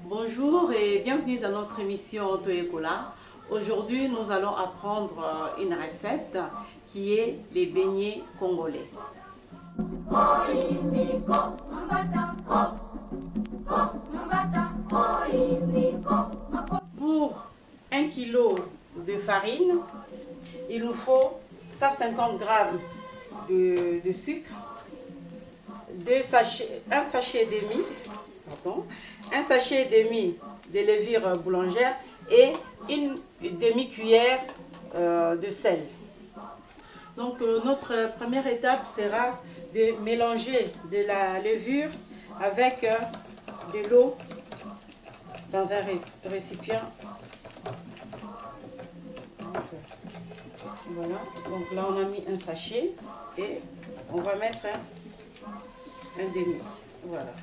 Bonjour et bienvenue dans notre émission Toyekola. Aujourd'hui, nous allons apprendre une recette qui est les beignets congolais. Pour 1 kg de farine, il nous faut 150 g de sucre, un sachet et demi de levure boulangère et une demi-cuillère de sel. Donc notre première étape sera de mélanger de la levure avec de l'eau dans un récipient. Voilà, donc là on a mis un sachet et on va mettre un demi. Voilà,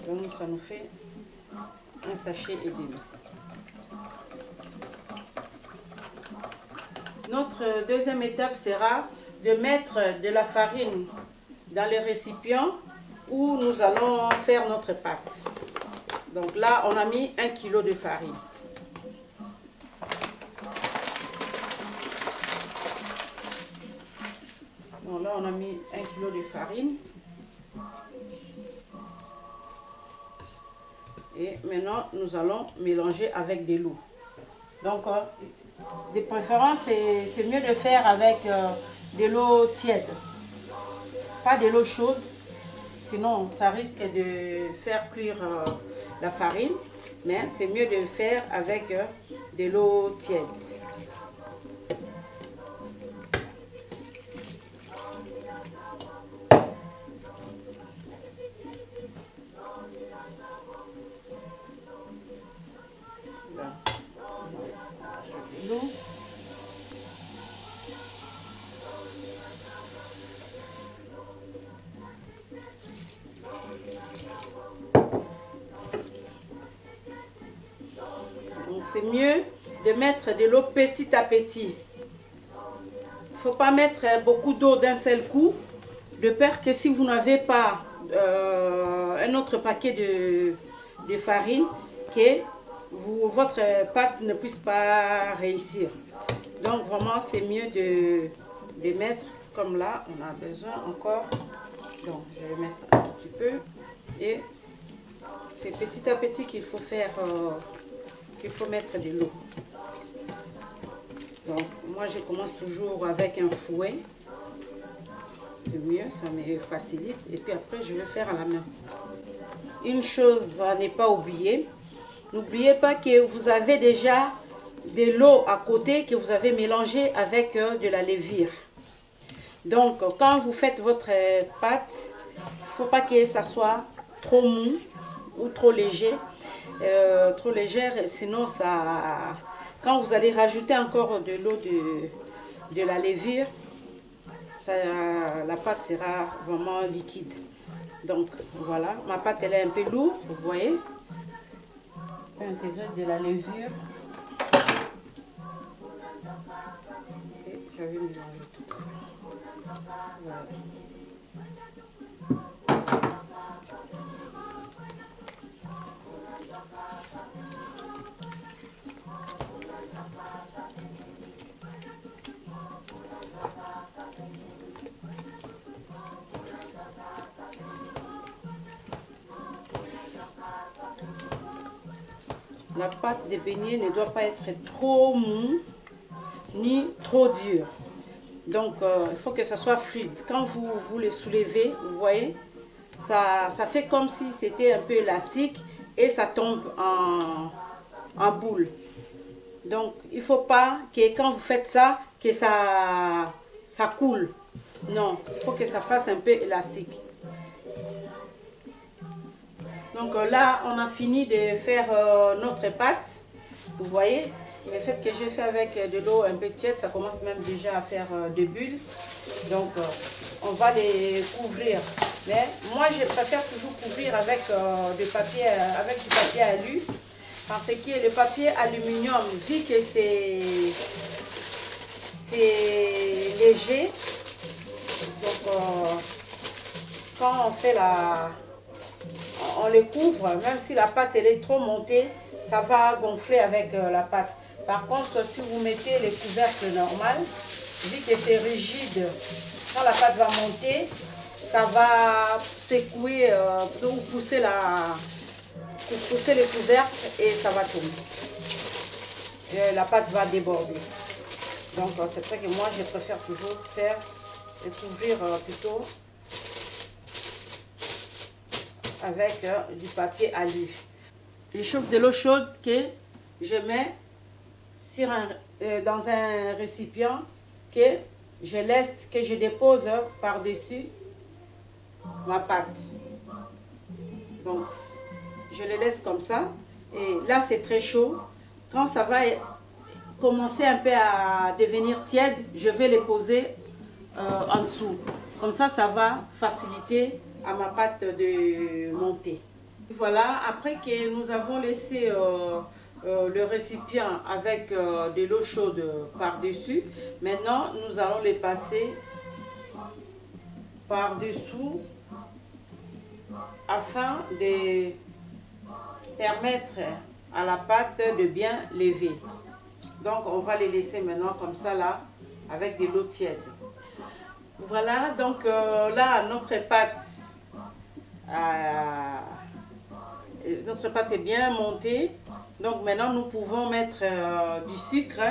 donc ça nous fait un sachet et demi. Notre deuxième étape sera de mettre de la farine dans le récipient où nous allons faire notre pâte. Donc là, on a mis 1 kg de farine. Donc là, on a mis 1 kg de farine. Et maintenant, nous allons mélanger avec de l'eau. Donc, de préférence, c'est mieux de faire avec de l'eau tiède. Pas de l'eau chaude, sinon ça risque de faire cuire la farine. Mais c'est mieux de faire avec de l'eau tiède. C'est mieux de mettre de l'eau petit à petit. Il ne faut pas mettre beaucoup d'eau d'un seul coup, de peur que si vous n'avez pas un autre paquet de farine, que votre pâte ne puisse pas réussir. Donc vraiment c'est mieux de mettre comme là, on a besoin encore. Donc je vais mettre un tout petit peu et c'est petit à petit qu'il faut faire. Il faut mettre de l'eau. Donc moi je commence toujours avec un fouet. C'est mieux, ça me facilite. Et puis après je vais faire à la main. Une chose à ne pas oublier. N'oubliez pas que vous avez déjà de l'eau à côté que vous avez mélangé avec de la levure. Donc quand vous faites votre pâte, il ne faut pas que ça soit trop mou ou trop léger. Trop légère, sinon ça, quand vous allez rajouter encore de l'eau de la levure, la pâte sera vraiment liquide. Donc voilà, ma pâte elle est un peu lourde, vous voyez. Je vais intégrer de la levure et je vais mélanger tout. Voilà. La pâte de beignet ne doit pas être trop mou ni trop dure. Donc il faut que ça soit fluide. Quand vous le soulevez, vous voyez, ça fait comme si c'était un peu élastique et ça tombe en boule. Donc il ne faut pas que quand vous faites ça, que ça coule. Non, il faut que ça fasse un peu élastique. Donc là, on a fini de faire notre pâte. Vous voyez, le fait que j'ai fait avec de l'eau un peu tiède, ça commence même déjà à faire des bulles. Donc on va les couvrir. Mais moi, je préfère toujours couvrir avec du papier alu. Parce que le papier aluminium, vu que c'est léger, donc quand on fait on le couvre, même si la pâte elle est trop montée, ça va gonfler avec la pâte. Par contre, si vous mettez les couvercles normales, vu que c'est rigide, quand la pâte va monter, ça va secouer, donc pousser les couvercles et ça va tomber. Et la pâte va déborder. Donc c'est vrai que moi je préfère toujours faire et couvrir plutôt avec du papier alu. Je chauffe de l'eau chaude que je mets sur dans un récipient que je laisse, que je dépose par-dessus ma pâte. Donc je le laisse comme ça. Et là c'est très chaud. Quand ça va commencer un peu à devenir tiède, je vais les poser en dessous. Comme ça, ça va faciliter à ma pâte de monter. Voilà, après que nous avons laissé le récipient avec de l'eau chaude par-dessus, maintenant nous allons les passer par-dessous afin de permettre à la pâte de bien lever. Donc on va les laisser maintenant comme ça là, avec de l'eau tiède. Voilà, donc là notre pâte est bien montée. Donc maintenant nous pouvons mettre du sucre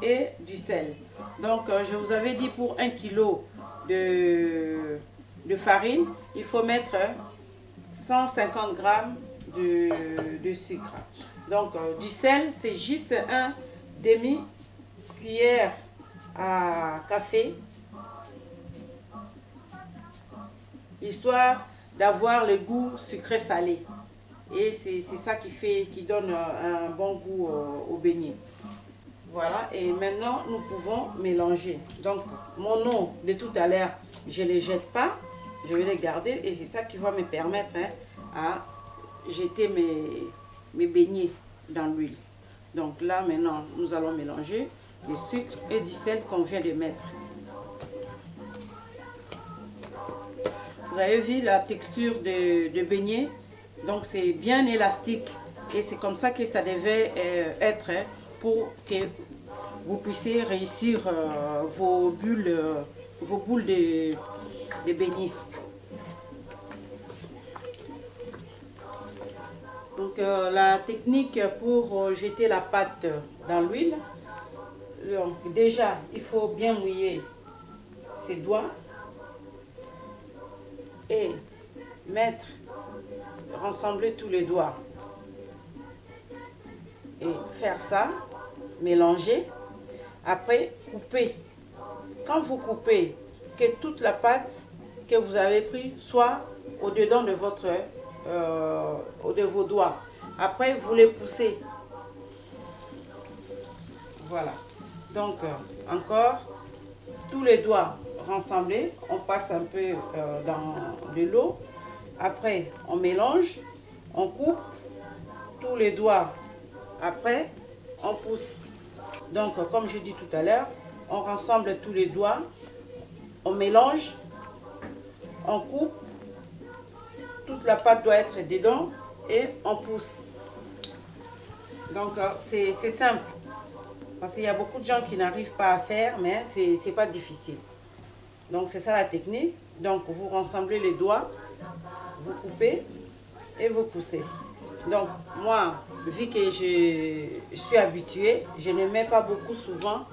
et du sel. Donc je vous avais dit pour 1 kg de farine, il faut mettre 150 g de sucre. Donc du sel, c'est juste un demi-cuillère à café, histoire d'avoir le goût sucré-salé. Et c'est ça qui donne un bon goût au beignet. Voilà, et maintenant nous pouvons mélanger. Donc mon eau de tout à l'heure, je ne les jette pas, je vais les garder et c'est ça qui va me permettre à jeter mes beignets dans l'huile. Donc là maintenant nous allons mélanger le sucre et du sel qu'on vient de mettre. Vous avez vu la texture de beignet, donc c'est bien élastique et c'est comme ça que ça devait être pour que vous puissiez réussir vos boules de beignets. Donc la technique pour jeter la pâte dans l'huile, déjà il faut bien mouiller ses doigts et rassembler tous les doigts et faire ça, mélanger, après couper. Quand vous coupez, que toute la pâte que vous avez pris soit au-dedans de de vos doigts. Après vous les poussez. Voilà. Donc encore tous les doigts rassemblés, on passe un peu dans de l'eau. Après on mélange, on coupe tous les doigts. Après on pousse. Donc comme je dis tout à l'heure, on rassemble tous les doigts, on mélange, on coupe, toute la pâte doit être dedans et on pousse. Donc c'est simple, parce qu'il y a beaucoup de gens qui n'arrivent pas à faire, mais c'est pas difficile. Donc c'est ça la technique. Donc vous rassemblez les doigts, vous coupez et vous poussez. Donc moi, vu que je suis habituée, je ne mets pas beaucoup souvent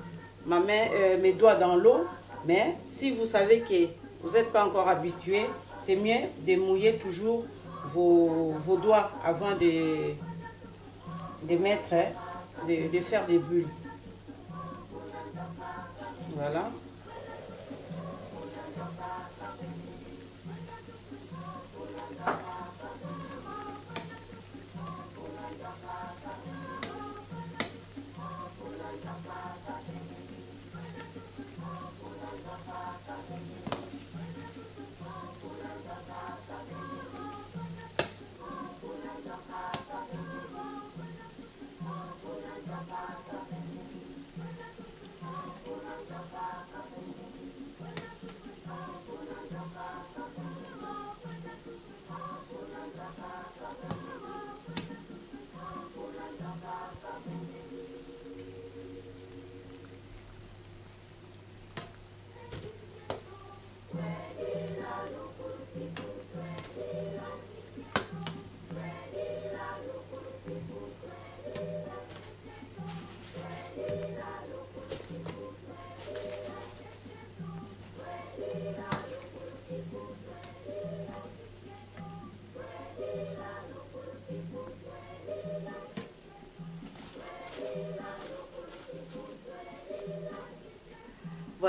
mes doigts dans l'eau. Mais si vous savez que vous n'êtes pas encore habitué, c'est mieux de mouiller toujours vos doigts avant de faire des bulles. Voilà.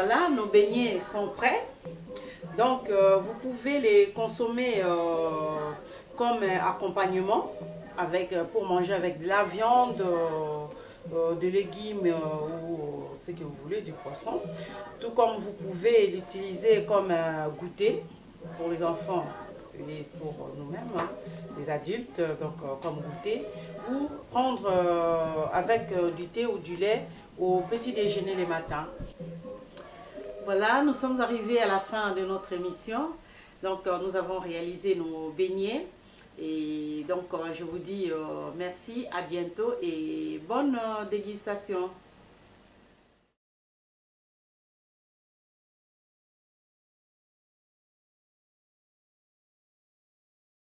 Voilà, nos beignets sont prêts. Donc, vous pouvez les consommer comme accompagnement pour manger avec de la viande, des légumes ou ce que vous voulez, du poisson. Tout comme vous pouvez l'utiliser comme goûter pour les enfants et pour nous-mêmes, hein, les adultes, donc comme goûter, ou prendre avec du thé ou du lait au petit déjeuner les matins. Voilà, nous sommes arrivés à la fin de notre émission. Donc, nous avons réalisé nos beignets. Et donc, je vous dis merci, à bientôt et bonne dégustation.